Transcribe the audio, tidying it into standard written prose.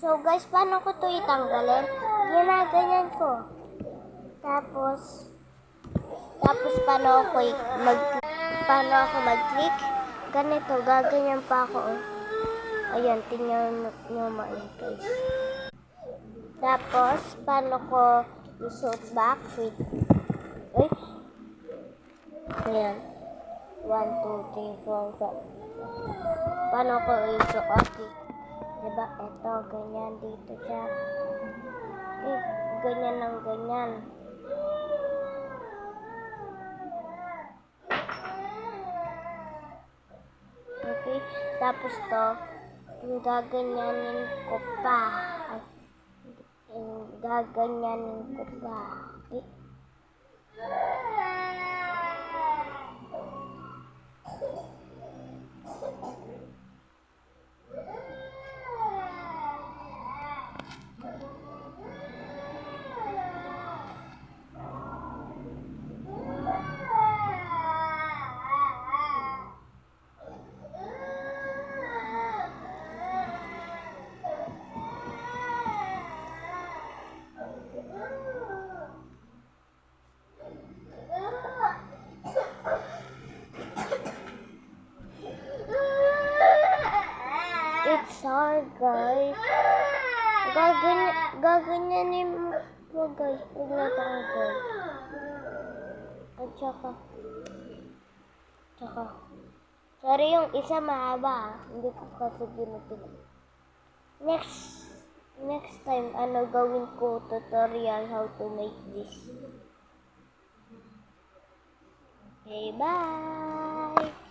So guys, paano ko to itanggalin? Ginaganyan ko. Tapos paano ako mag-click? Ganito, gaganyan pa ako. Ayan, tingnan nyo guys. Tapos, paano ko i-suit back? Wait. Ay. Ayan. 1, 2, 3, 4, 5. Paano ko i-suit? Okay. Diba? Ito, ganyan dito siya. Okay. Ganyan ng ganyan. Okay. Tapos to, gaganyanin ko pa. Gaganyanin ko pa. Okay. It's hard, guys. Gaganyanin mo, guys. Huwag na tanggal. At saka. Sorry, yung isa mahaba. Hindi ko kasi ginutin. Next time, gawin ko tutorial how to make this. Okay, bye!